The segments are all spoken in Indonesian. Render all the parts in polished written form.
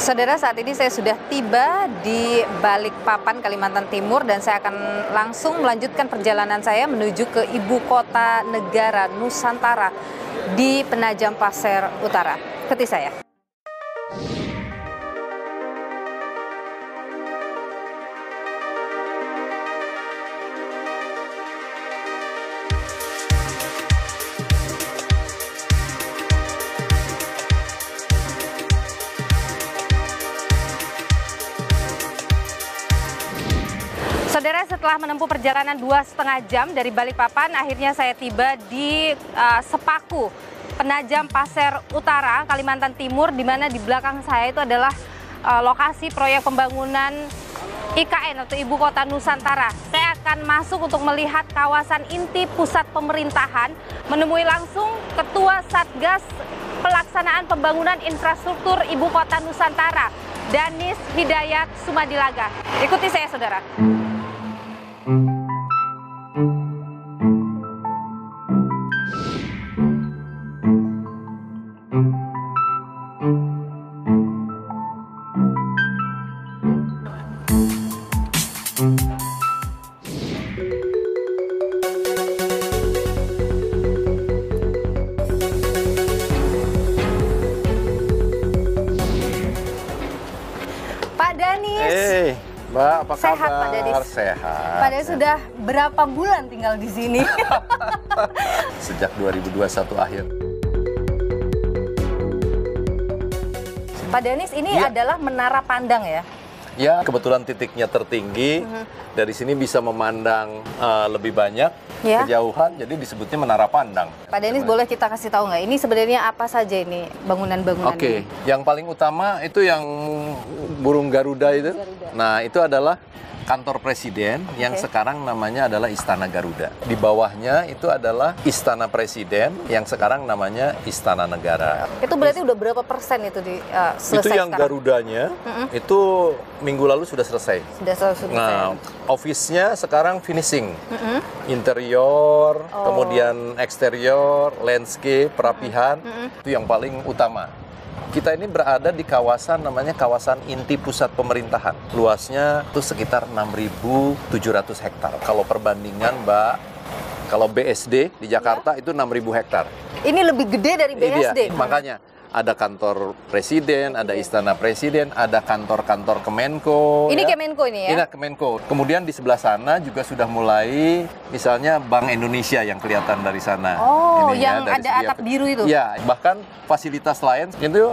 Saudara, saat ini saya sudah tiba di Balikpapan, Kalimantan Timur, dan saya akan langsung melanjutkan perjalanan saya menuju ke ibu kota negara Nusantara di Penajam Pasir Utara. Ikuti saya. Saudara, setelah menempuh perjalanan 2,5 jam dari Balikpapan, akhirnya saya tiba di Sepaku, Penajam Pasir Utara, Kalimantan Timur, di mana di belakang saya itu adalah lokasi proyek pembangunan IKN atau Ibu Kota Nusantara. Saya akan masuk untuk melihat kawasan inti pusat pemerintahan, menemui langsung Ketua Satgas Pelaksanaan Pembangunan Infrastruktur Ibu Kota Nusantara, Danis Hidayat Sumadilaga. Ikuti saya, saudara. Pak Danis. Mbak, apa sehat, kabar? Pak Danis? Sehat. Pak Danis sudah berapa bulan tinggal di sini? Sejak 2021 akhir. Pak Danis, ini adalah menara pandang ya? Ya, kebetulan titiknya tertinggi. Dari sini bisa memandang lebih banyak kejauhan, jadi disebutnya menara pandang. Pak Danis, boleh kita kasih tahu nggak? Ini sebenarnya apa saja ini bangunan-bangunan Oke, ini? yang paling utama itu yang burung Garuda itu. Nah, itu adalah kantor presiden yang sekarang namanya adalah Istana Garuda. Di bawahnya itu adalah Istana Presiden yang sekarang namanya Istana Negara. Itu berarti udah berapa persen itu selesai Itu yang sekarang? Garudanya, itu minggu lalu sudah selesai. Sudah selesai. Nah, office-nya sekarang finishing. Interior, kemudian eksterior, landscape, perapihan, itu yang paling utama. Kita ini berada di kawasan namanya kawasan inti pusat pemerintahan. Luasnya itu sekitar 6.700 hektar. Kalau perbandingan, Mbak, kalau BSD di Jakarta itu 6.000 hektar. Ini lebih gede dari BSD? Makanya ada kantor presiden, ada istana presiden, ada kantor-kantor Kemenko. Ini Kemenko ini ya? Ini Kemenko. Kemudian di sebelah sana juga sudah mulai, misalnya Bank Indonesia yang kelihatan dari sana. Oh, ini yang dari ada atap biru itu? Ya, bahkan fasilitas lain itu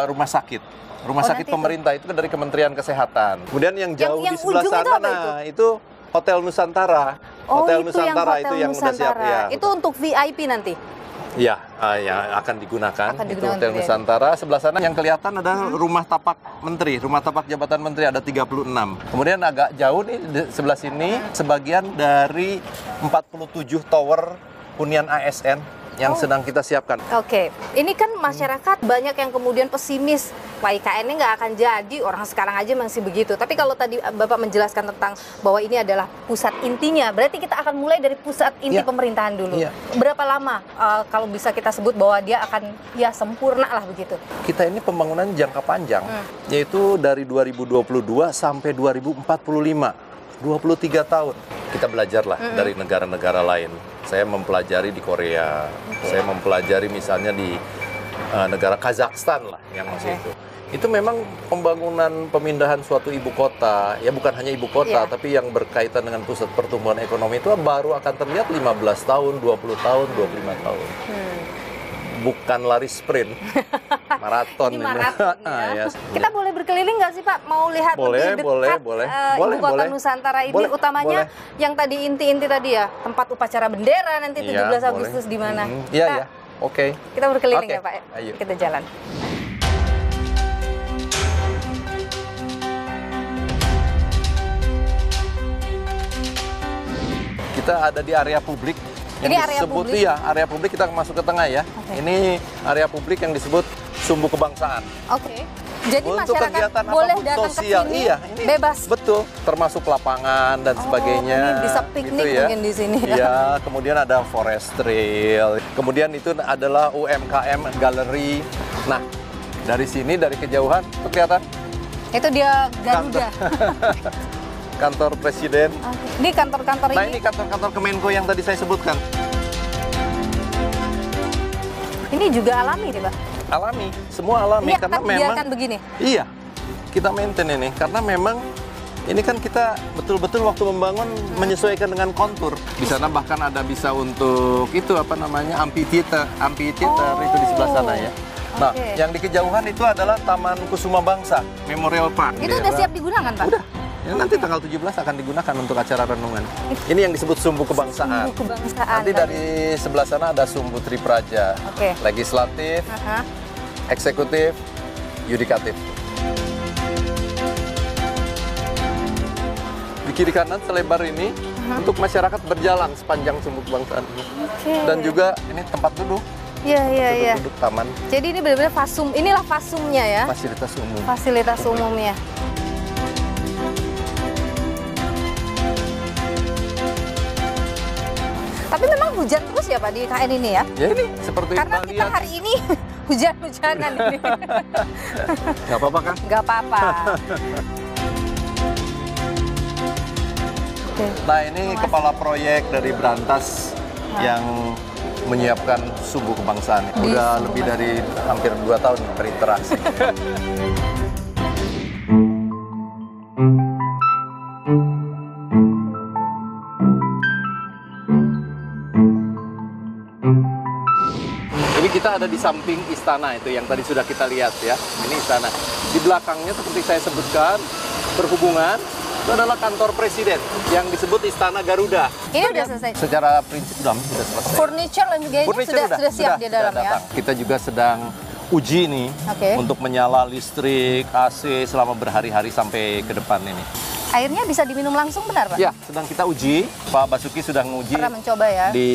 rumah sakit. Rumah sakit pemerintah itu dari Kementerian Kesehatan. Kemudian yang jauh di sebelah sana, itu Hotel Nusantara. Hotel Nusantara itu yang udah siap ya. Itu untuk VIP nanti? Ya, yang akan digunakan, itu Hotel Nusantara. Sebelah sana yang kelihatan ada rumah tapak menteri, rumah tapak jabatan menteri ada 36. Kemudian agak jauh nih di sebelah sini, sebagian dari 47 tower hunian ASN yang sedang kita siapkan. Oke, ini kan masyarakat banyak yang kemudian pesimis, wah IKN ini nggak akan jadi, orang sekarang aja masih begitu. Tapi kalau tadi Bapak menjelaskan tentang bahwa ini adalah pusat intinya, berarti kita akan mulai dari pusat inti pemerintahan dulu. Berapa lama kalau bisa kita sebut bahwa dia akan sempurna lah begitu? Kita ini pembangunan jangka panjang, yaitu dari 2022 sampai 2045. 23 tahun. Kita belajarlah dari negara-negara lain. Saya mempelajari di Korea, saya mempelajari misalnya di negara Kazakhstan lah yang masih itu. Itu memang pembangunan pemindahan suatu ibu kota, ya bukan hanya ibu kota, tapi yang berkaitan dengan pusat pertumbuhan ekonomi itu baru akan terlihat 15 tahun, 20 tahun, 25 tahun. Bukan lari sprint, maraton. Ini maraton ya. Kita boleh berkeliling nggak sih Pak? Mau lihat lebih dekat Ibu Kota Nusantara ini, utamanya yang tadi inti-inti tadi ya, tempat upacara bendera nanti 17 Agustus di mana? Iya, oke. Kita berkeliling ya Pak? Ayo. Kita jalan. Kita ada di area publik. Yang ini area disebut, publik? Iya, area publik. Kita masuk ke tengah ya. Ini area publik yang disebut Sumbu Kebangsaan. Oke. Jadi untuk masyarakat boleh datang ke sini ini bebas? Betul, termasuk lapangan dan sebagainya. Ini bisa piknik gitu ya. mungkin di sini. Iya, kemudian ada forest trail. Kemudian itu adalah UMKM Gallery. Nah, Dari sini, dari kejauhan, tuh kelihatan Itu dia Garuda. kantor presiden. Ini kantor-kantor Nah, ini. ini kantor-kantor Kemenko yang tadi saya sebutkan. Ini juga alami nih, Pak. Alami, semua alami Ini karena akan memang dibiarkan begini. iya. Kita maintain ini karena memang ini kan kita betul-betul waktu membangun menyesuaikan dengan kontur. Di sana bahkan ada bisa untuk itu apa namanya amphitheater itu di sebelah sana ya. Nah, yang di kejauhan itu adalah Taman Kusuma Bangsa, Memorial Park. Itu udah siap digunakan, Pak? Udah. Ya, nanti tanggal 17 akan digunakan untuk acara renungan. Ini yang disebut Sumbu Kebangsaan. Sumbu Kebangsaan. Nanti dari sebelah sana ada Sumbu Tripraja. Legislatif, eksekutif, yudikatif. Di kiri kanan selebar ini untuk masyarakat berjalan sepanjang Sumbu Kebangsaan. Dan juga ini tempat duduk. Iya. Duduk taman. Jadi ini benar-benar fasum. Inilah fasumnya ya. Fasilitas umum. Fasilitas umumnya. Tapi memang hujan terus ya Pak di KN ini ya? Ya ini seperti karena kita lihat. hari ini hujan-hujanan ini. Gak apa-apa kan? Gak apa-apa. Nah ini kepala proyek dari Brantas yang menyiapkan Sumbu Kebangsaan. Udah lebih dari hampir 2 tahun berinteraksi. Ini kita ada di samping istana itu yang tadi sudah kita lihat ya. Ini istana. Di belakangnya seperti saya sebutkan, perhubungan itu adalah kantor presiden yang disebut Istana Garuda. Ini udah selesai. Secara prinsip sudah selesai. Furniture dan sebagainya sudah siap di dalam ya. Kita juga sedang uji nih untuk menyala listrik, AC selama berhari-hari sampai ke depan ini. Airnya bisa diminum langsung benar Pak? Ya, sedang kita uji. Pak Basuki sudah menguji. Pernah mencoba ya? Di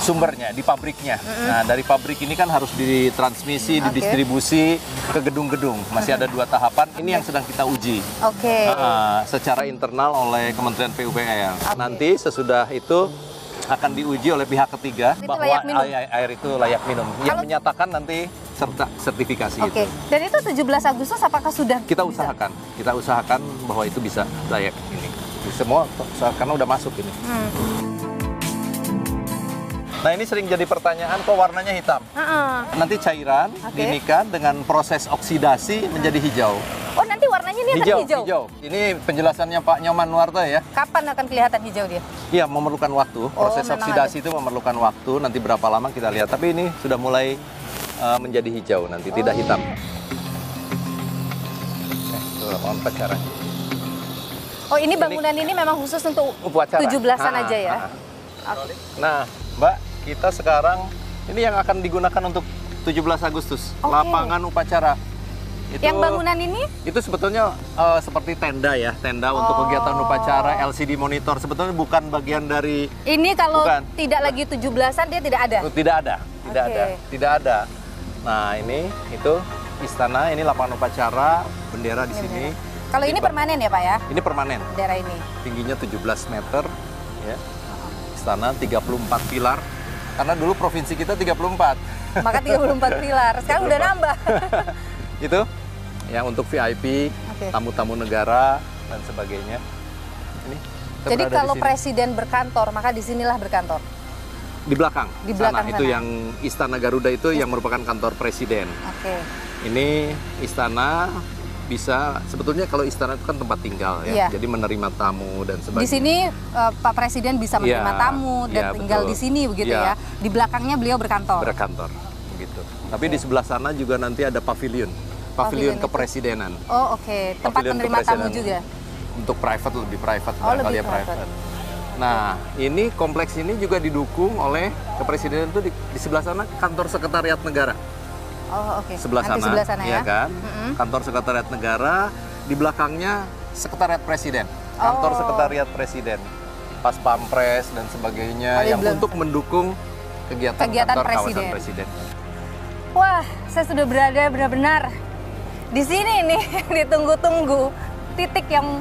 sumbernya, di pabriknya. Nah, dari pabrik ini kan harus ditransmisi, didistribusi ke gedung-gedung. Masih ada 2 tahapan. Ini yang sedang kita uji. Secara internal oleh Kementerian PUPR. Nanti sesudah itu akan diuji oleh pihak ketiga itu bahwa air itu layak minum. Yang menyatakan nanti serta sertifikasi itu. Dan itu 17 Agustus apakah sudah kita usahakan? Kita usahakan bahwa itu bisa layak ini. Semua karena udah masuk ini. Nah ini sering jadi pertanyaan kok warnanya hitam. Nanti cairan dinikan dengan proses oksidasi menjadi hijau. Oh nanti warnanya ini akan hijau? Ini penjelasannya Pak Nyoman Nuarta ya. Kapan akan kelihatan hijau dia? Iya memerlukan waktu. Proses oksidasi itu memerlukan waktu. Nanti berapa lama kita lihat. Tapi ini sudah mulai menjadi hijau nanti, tidak hitam. Lapangan upacara. Oh ini bangunan ini memang khusus untuk 17-an aja ya? Nah Mbak, kita sekarang ini yang akan digunakan untuk 17 Agustus. Lapangan upacara. Itu, yang bangunan ini? Itu sebetulnya seperti tenda ya, tenda untuk kegiatan upacara, LCD monitor. Sebetulnya bukan bagian dari... Ini kalau tidak lagi 17-an dia tidak ada? Tidak ada. Nah ini, itu istana, ini lapangan upacara, bendera di sini. Kalau ini permanen ya Pak ya? Ini permanen. Bendera ini? Tingginya 17 meter, ya. Istana 34 pilar, karena dulu provinsi kita 34. Maka 34 pilar, sekarang udah nambah. Itu yang untuk VIP, tamu-tamu negara dan sebagainya. Ini. Jadi kalau presiden berkantor, maka disinilah berkantor. Di belakang. Di belakang sana. Itu yang Istana Garuda itu yang merupakan kantor presiden. Ini istana bisa sebetulnya kalau istana itu kan tempat tinggal ya. Jadi menerima tamu dan sebagainya. Di sini Pak Presiden bisa menerima tamu dan tinggal di sini begitu ya. Di belakangnya beliau berkantor. Berkantor. Begitu. Tapi di sebelah sana juga nanti ada pavilion. Pavilion kepresidenan. Oh tempat menerima tamu juga. Untuk private, lebih private. Lebih private. Nah, ini kompleks ini juga didukung oleh kepresidenan itu di sebelah sana kantor sekretariat negara. Sebelah sana, ya kan? Kantor sekretariat negara, di belakangnya sekretariat presiden. Kantor sekretariat presiden. Pas Pampres dan sebagainya yang untuk mendukung kegiatan kantor kawasan presiden. Wah, saya sudah berada benar-benar di sini nih, ditunggu-tunggu titik yang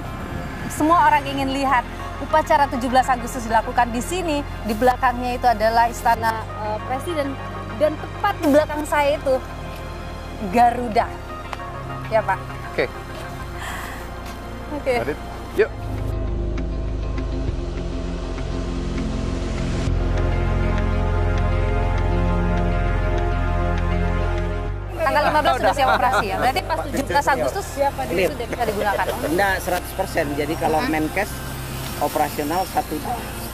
semua orang ingin lihat. Upacara 17 Agustus dilakukan di sini, di belakangnya itu adalah Istana Presiden, dan tepat di belakang saya itu Garuda. Ya Pak. Oke. Oke. Adit, yuk. Tanggal 15 sudah siap operasi ya. Berarti pas 17 Agustus sudah bisa digunakan. Enggak 100%. Jadi kalau Menkes operasional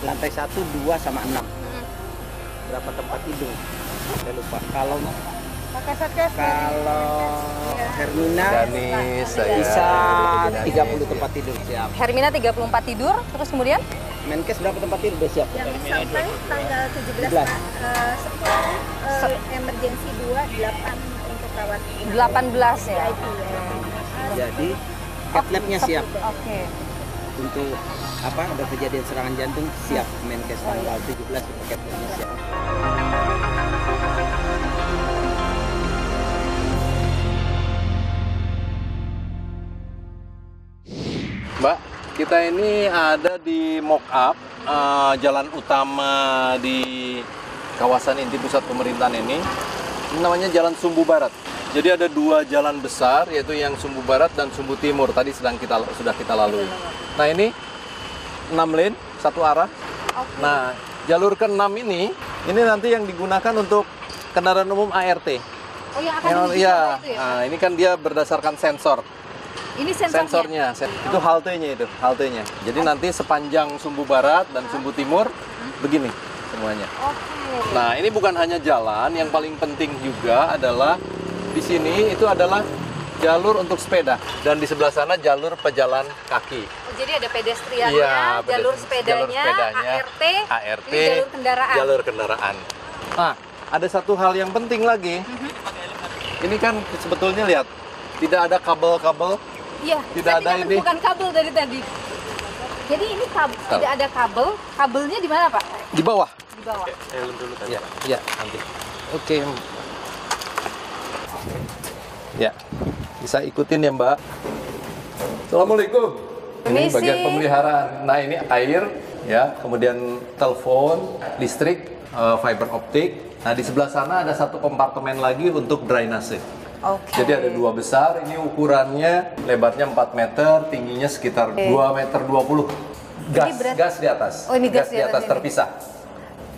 lantai 1, 2 sama 6. Berapa tempat tidur? Saya lupa. Kalau Hermina Danis, saya. bisa 30 tempat tidur siap. Hermina 34 tidur, terus kemudian Menkes berapa tempat tidur udah siap? Yang sampai tanggal 17 17. Pak, 10 emergency 2, 8 untuk rawat 18 ya. VIP ya. Jadi cat lab-nya siap. Oke. Untuk apa ada kejadian serangan jantung siap. Menkes tanggal 17 cat lab-nya siap. Mbak, kita ini ada di mock up jalan utama di kawasan inti pusat pemerintahan ini. Ini namanya Jalan Sumbu Barat. Jadi ada dua jalan besar, yaitu yang Sumbu Barat dan Sumbu Timur. Tadi sudah kita lalui. Nah ini 6 lane, satu arah. Nah jalur ke-6 ini nanti yang digunakan untuk kendaraan umum ART. Oh yang akan diuji Iya, itu ya? nah, ini kan dia berdasarkan sensor. Ini sensornya. Itu haltenya. Jadi nanti sepanjang Sumbu Barat dan Sumbu Timur begini semuanya. Oke. Nah, ini bukan hanya jalan, yang paling penting juga adalah di sini itu adalah jalur untuk sepeda dan di sebelah sana jalur pejalan kaki. Oh, jadi ada pedestriannya, Iya, jalur sepedanya, ART, ini jalur kendaraan. Nah, ada satu hal yang penting lagi. Ini kan sebetulnya lihat, tidak ada kabel-kabel. Iya, Tidak saya ada ini. bukan kabel dari tadi. Jadi ini tidak ada kabel. Kabelnya di mana, Pak? Di bawah. Di bawah. Ya, nanti. Oke. Ya, bisa ikutin ya Mbak. Assalamualaikum. Ini Permisi. bagian pemeliharaan. Nah ini air, ya, kemudian telepon, listrik, fiber optik. Nah di sebelah sana ada satu kompartemen lagi untuk drainase. Oke. Jadi ada dua besar, ini ukurannya lebarnya 4 meter, tingginya sekitar 2 meter 20. Gas di atas. Oh, ini gas di atas ini. terpisah.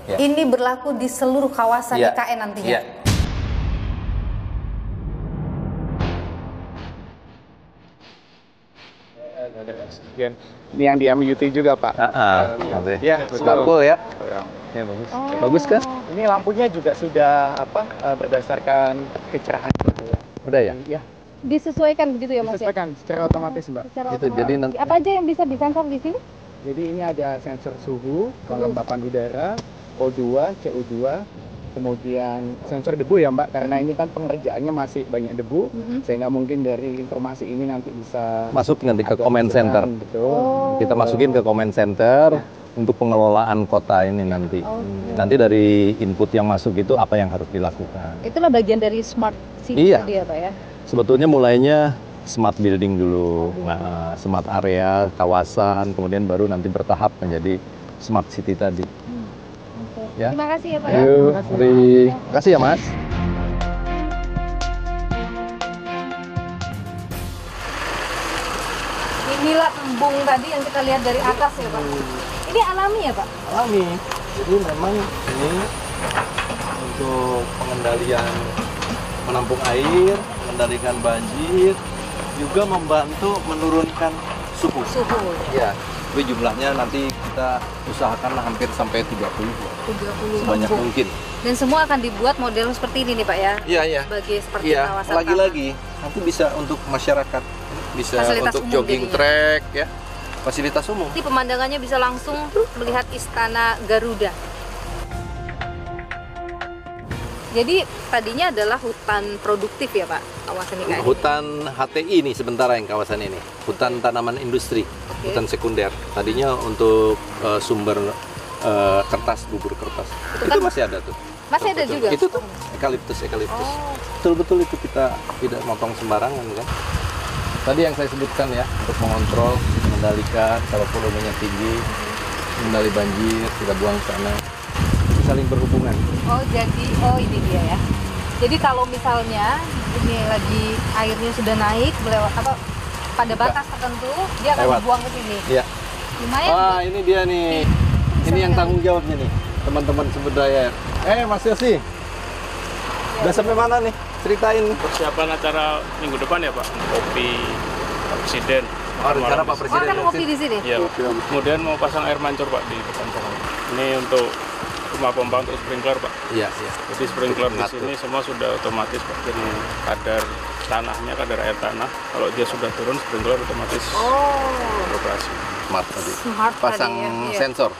Ya. Ini berlaku di seluruh kawasan Iya. IKN nantinya. Iya. Ini yang di MUT juga Pak. Ya, Sparkle ya. Ya bagus. Bagus kan? Ini lampunya juga sudah berdasarkan kecerahan. Udah ya? Ya, Disesuaikan begitu ya Mas ya? disesuaikan secara otomatis Mbak. Secara Gitu, otomatis. jadi nanti- Apa aja yang bisa disensor di sini? Jadi ini ada sensor suhu, kelembapan udara, O2, CO2, kemudian sensor debu ya Mbak, karena ini kan pengerjaannya masih banyak debu, sehingga mungkin dari informasi ini nanti bisa Masuk nanti ke agak comment center. betul. Kita masukin ke comment center untuk pengelolaan kota ini nanti. Nanti dari input yang masuk itu apa yang harus dilakukan. Itulah bagian dari smart city Iya. tadi ya Pak ya? Sebetulnya mulainya smart building dulu, nah, smart area, kawasan, kemudian baru nanti bertahap menjadi smart city tadi. Ya. Terima kasih ya Pak ya. Yuk, terima kasih ya Mas. Inilah embung tadi yang kita lihat dari atas ya Pak. Ini alami ya Pak? Alami. Jadi memang ini untuk pengendalian menampung air, mengendalikan banjir, juga membantu menurunkan suhu. Suhu. Ya, tapi jumlahnya nanti kita usahakan hampir sampai 30 sebanyak embung. mungkin. Dan semua akan dibuat model seperti ini nih Pak ya? Iya, iya. Sebagai seperti Iya, kawasan lagi-lagi nanti bisa untuk masyarakat, bisa Fasilitas untuk umum jogging jadinya. track ya, fasilitas umum. Nanti pemandangannya bisa langsung melihat Istana Garuda. Jadi tadinya adalah hutan produktif ya Pak, kawasan IKN. Hutan HTI nih sementara yang kawasan ini, hutan tanaman industri, hutan sekunder. Tadinya untuk sumber kertas, bubur kertas. Itu kan masih ada tuh. masih ada juga? Itu tuh eukaliptus. Betul-betul itu kita tidak motong sembarangan kan. Tadi yang saya sebutkan ya, untuk mengontrol, mengendalikan kalau volumenya tinggi, mengendali banjir, kita buang ke sana, saling berhubungan. Oh jadi, oh ini dia ya. Jadi kalau misalnya ini lagi airnya sudah naik melewat apa pada batas tertentu, dia akan Lewat. dibuang ke sini. Iya. Lumayan. Wah, ini dia nih. Ini yang tanggung jawabnya nih, teman-teman sumber daya. Mas Yosi. Udah sampai mana nih? Ceritain. Persiapan acara minggu depan ya Pak, kopi presiden. Oh, rencana Pak Oh, Presiden. akan ngopi di sini. Iya. Kemudian mau pasang air mancur Pak di depan sana. Ini untuk rumah pompa untuk sprinkler Pak. Iya, iya. Jadi sprinkler di Mengatur. sini semua sudah otomatis Pak. Jadi kadar tanahnya, kadar air tanah. Kalau dia sudah turun, sprinkler otomatis beroperasi. Smart tadi. Smart tadi Pasang ya, iya. sensor.